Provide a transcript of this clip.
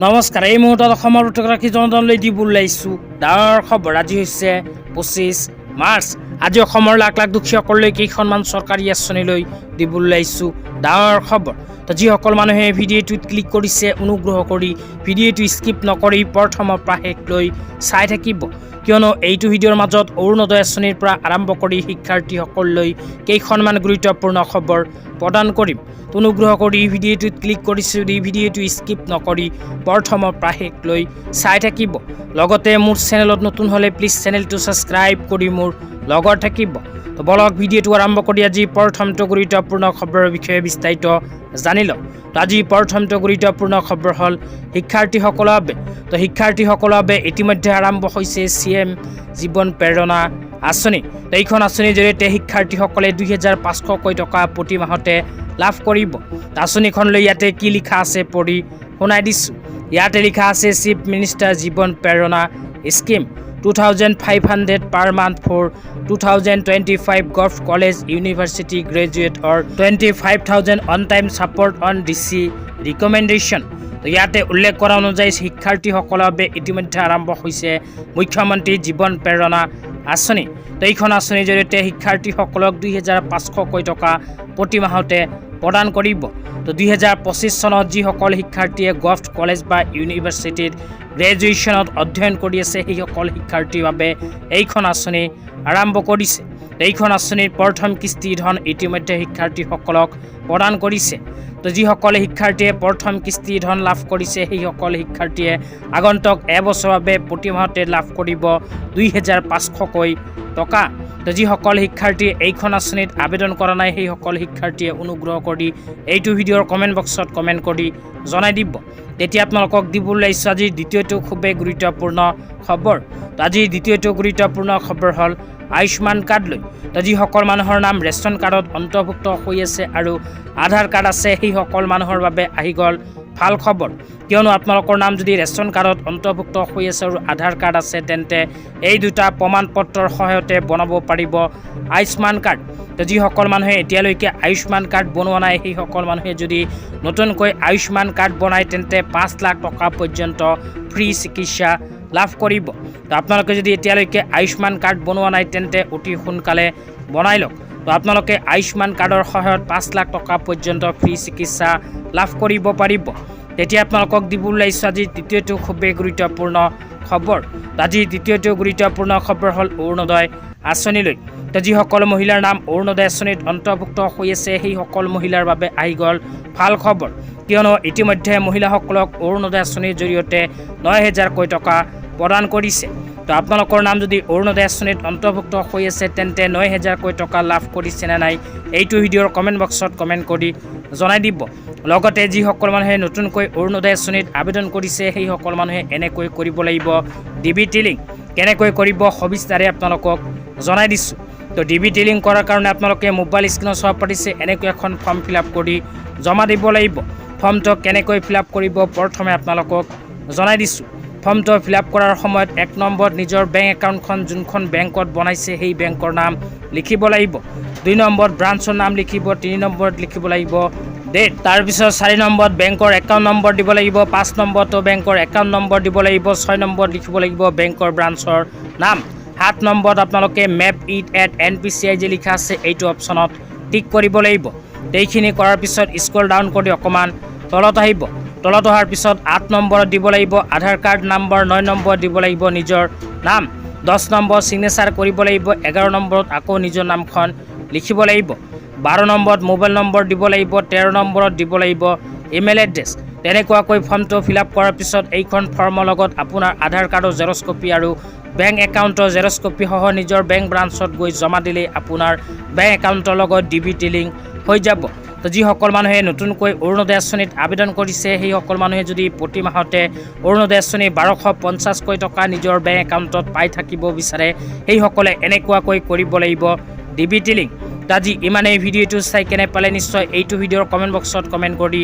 নমস্কাৰ। এই মুহূৰ্তত অসমৰ প্ৰতিগৰাকী জনতালৈ দিব ওলাইছোঁ ডাঙৰ খবৰ। আজি হৈছে 25 মাৰ্চ। আজি অসমৰ লাখ লাখ দুখীয়াসকললৈ কেইখনমান চৰকাৰী আঁচনিলৈ দিব ওলাইছোঁ ডাঙৰ খবৰ। তো যিসকল মানুহে ভিডিঅ'টোত ক্লিক কৰিছে অনুগ্ৰহ কৰি ভিডিঅ'টো স্কিপ নকৰি প্ৰথমৰ পৰা শেষলৈ চাই থাকিব, কিয়নো এইটো ভিডিঅ'ৰ মাজত অৰুণোদয় আঁচনিৰ পৰা আৰম্ভ কৰি শিক্ষাৰ্থীসকললৈ কেইখনমান গুৰুত্বপূৰ্ণ খবৰ প্ৰদান কৰিম। অনুগ্ৰহ কৰি ভিডিঅ'টোত ক্লিক কৰিছোঁ যদি ভিডিঅ'টো স্কিপ নকৰি প্ৰথমৰ পৰা শেষলৈ চাই থাকিব। লগতে মোৰ চেনেলত নতুন হ'লে প্লিজ চেনেলটো ছাবস্ক্ৰাইব কৰি মোৰ লগত থাকিব। তো বলক ভিডিঅ'টো আৰম্ভ কৰি আজি প্ৰথমটো গুৰুত্বপূৰ্ণ খবৰৰ বিষয়ে বিস্তাৰিত জানি লওঁ। তো আজি প্ৰথমটো গুৰুত্বপূৰ্ণ খবৰ হ'ল শিক্ষাৰ্থীসকলৰ বাবে। তো শিক্ষাৰ্থীসকলৰ বাবে ইতিমধ্যে আৰম্ভ হৈছে CM জীৱন প্ৰেৰণা আঁচনি। তো এইখন আঁচনিৰ জৰিয়তে শিক্ষাৰ্থীসকলে 2500কৈ টকা প্ৰতি মাহতে লাভ কৰিব। আঁচনিখনলৈ ইয়াতে কি লিখা আছে পঢ়ি শুনাই দিছোঁ। ইয়াতে লিখা আছে চিফ মিনিষ্টাৰ জীৱন প্ৰেৰণা scheme 2500 per month for 2025 Gulf College University graduate or 25,000 on time support on DC recommendation। তো ইয়াতে উল্লেখ কৰা অনুযায়ী শিক্ষাৰ্থীসকলৰ বাবে ইতিমধ্যে আৰম্ভ হৈছে মুখ্যমন্ত্ৰী জীৱন প্ৰেৰণা আঁচনি। তো এইখন আঁচনিৰ জৰিয়তে শিক্ষাৰ্থীসকলক 2500কৈ টকা প্ৰতি মাহতে প্ৰদান কৰিব। তো 2025 চনত যিসকল শিক্ষাৰ্থীয়ে গল্ফ কলেজ বা ইউনিভাৰ্চিটিত গ্ৰেজুৱেশ্যনত অধ্যয়ন কৰি আছে সেইসকল শিক্ষাৰ্থীৰ বাবে এইখন আঁচনি আৰম্ভ কৰিছে। এইখন আঁচনিৰ প্ৰথম কিস্তি ধন ইতিমধ্যে শিক্ষাৰ্থীসকলক প্ৰদান কৰিছে। তো যিসকলে শিক্ষাৰ্থীয়ে প্ৰথম কিস্তি ধন লাভ কৰিছে সেইসকল শিক্ষাৰ্থীয়ে আগন্তুক এবছৰৰ বাবে প্ৰতি মাহতে লাভ কৰিব 2500কৈ টকা। তো যিসকল শিক্ষাৰ্থীয়ে এইখন আঁচনিত আবেদন কৰা নাই সেইসকল শিক্ষাৰ্থীয়ে অনুগ্ৰহ কৰি এইটো ভিডিঅ'ৰ কমেণ্ট বক্সত কমেণ্ট কৰি জনাই দিব। তেতিয়া আপোনালোকক দিব ওলাইছোঁ আজিৰ দ্বিতীয়টো খুবেই গুৰুত্বপূৰ্ণ খবৰ। তো আজিৰ দ্বিতীয়টো গুৰুত্বপূৰ্ণ খবৰ হ'ল আয়ুষ্মান কাৰ্ড লৈ। তো যিসকল মানুহৰ নাম ৰেচন কাৰ্ডত অন্তৰ্ভুক্ত হৈ আছে আৰু আধাৰ কাৰ্ড আছে সেইসকল মানুহৰ বাবে আহি গ'ল ভাল খবৰ, কিয়নো আপোনালোকৰ নাম যদি ৰেচন কাৰ্ডত অন্তৰ্ভুক্ত হৈ আছে আৰু আধাৰ কাৰ্ড আছে তেন্তে এই দুটা প্ৰমাণ পত্ৰৰ সহায়তে বনাব পাৰিব আয়ুষ্মান কাৰ্ড। তো যিসকল মানুহে এতিয়ালৈকে আয়ুষ্মান কাৰ্ড বনোৱা নাই সেইসকল মানুহে যদি নতুনকৈ আয়ুষ্মান কাৰ্ড বনায় তেন্তে 5 লাখ টকা পৰ্যন্ত ফ্ৰী চিকিৎসা লাভ কৰিব। তো আপোনালোকে যদি এতিয়ালৈকে আয়ুষ্মান কাৰ্ড বনোৱা নাই তেন্তে অতি সোনকালে বনাই লওক। তো আপোনালোকে আয়ুষ্মান কাৰ্ডৰ সহায়ত 5 লাখ টকা পৰ্যন্ত ফ্ৰী চিকিৎসা লাভ কৰিব পাৰিব। তেতিয়া আপোনালোকক দিব ওলাইছোঁ আজিৰ তৃতীয়টো খুবেই গুৰুত্বপূৰ্ণ খবৰ। আজিৰ দ্বিতীয়টো গুৰুত্বপূৰ্ণ খবৰ হ'ল অৰুণোদয় আঁচনিলৈ। তো যিসকল মহিলাৰ নাম অৰুণোদয় আঁচনিত অন্তৰ্ভুক্ত হৈ আছে সেইসকল মহিলাৰ বাবে আহি গ'ল ভাল খবৰ, কিয়নো ইতিমধ্যে মহিলাসকলক অৰুণোদয় আঁচনিৰ জৰিয়তে 9000কৈ টকা প্ৰদান কৰিছে। তো আপোনালোকৰ নাম যদি অৰুণোদয় আঁচনিত অন্তৰ্ভুক্ত হৈ আছে তেন্তে 9000কৈ টকা লাভ কৰিছে নে নাই এইটো ভিডিঅ'ৰ কমেণ্ট বক্সত কমেণ্ট কৰি জনাই দিব। লগতে যিসকল মানুহে নতুনকৈ অৰুণোদয় আঁচনিত আবেদন কৰিছে সেইসকল মানুহে এনেকৈ কৰিব লাগিব। DBT লিংক কেনেকৈ কৰিব সবিস্তাৰে আপোনালোকক জনাই দিছোঁ। তো DBT লিংক কৰাৰ কাৰণে আপোনালোকে মোবাইল স্ক্ৰীনত চাব পাৰিছে এনেকৈ এখন ফৰ্ম ফিল আপ কৰি জমা দিব লাগিব। ফৰ্মটো কেনেকৈ ফিল আপ কৰিব প্ৰথমে আপোনালোকক জনাই দিছোঁ। ফৰ্মটো ফিল আপ কৰাৰ সময়ত 1 নম্বৰত নিজৰ বেংক একাউণ্টখন যোনখন বেংকত বনাইছে সেই বেংকৰ নাম লিখিব লাগিব। 2 নম্বৰত ব্ৰাঞ্চৰ নাম লিখিব। 3 নম্বৰত লিখিব লাগিব ডেট। তাৰপিছত 4 নম্বৰত বেংকৰ একাউণ্ট নম্বৰ দিব লাগিব। 5 নম্বৰতো বেংকৰ একাউণ্ট নম্বৰ দিব লাগিব। 6 নম্বৰত লিখিব লাগিব বেংকৰ ব্ৰাঞ্চৰ নাম। 7 নম্বৰত আপোনালোকে মেপ ইট এট NPCI যে লিখা আছে এইটো অপশ্যনত টিক কৰিব লাগিব। এইখিনি কৰাৰ পিছত স্ক্ৰল ডাউন কৰি অকণমান তলত আহিব। তলত অহাৰ পিছত 8 নম্বৰত দিব লাগিব আধাৰ কাৰ্ড নম্বৰ। 9 নম্বৰত দিব লাগিব নিজৰ নাম। 10 নম্বৰত ছিগনেচাৰ কৰিব লাগিব। 11 নম্বৰত আকৌ নিজৰ নামখন লিখিব লাগিব। 12 নম্বৰত মোবাইল নম্বৰ দিব লাগিব। 13 নম্বৰত দিব লাগিব ইমেইল এড্ৰেছ। তেনেকুৱাকৈ ফৰ্মটো ফিল আপ কৰাৰ পিছত এইখন ফৰ্মৰ লগত আপোনাৰ আধাৰ কাৰ্ডৰ জেৰক্স কপি আৰু বেংক একাউণ্টৰ জেৰক্স কপি সহ নিজৰ বেংক ব্ৰাঞ্চত গৈ জমা দিলেই আপোনাৰ বেংক একাউণ্টৰ লগত DBT লিংক হৈ যাব। তো যিসকল মানুহে নতুনকৈ অৰুণোদয় আঁচনিত আবেদন কৰিছে সেইসকল মানুহে যদি প্ৰতি মাহতে অৰুণোদয় আঁচনি 1250কৈ টকা নিজৰ বেংক একাউণ্টত পাই থাকিব বিচাৰে সেইসকলে এনেকুৱাকৈ কৰিব লাগিব DBT লিংক। তো আজি ইমানেই। ভিডিঅ'টো চাই কেনে পালে নিশ্চয় এইটো ভিডিঅ'ৰ কমেণ্ট বক্সত কমেণ্ট কৰি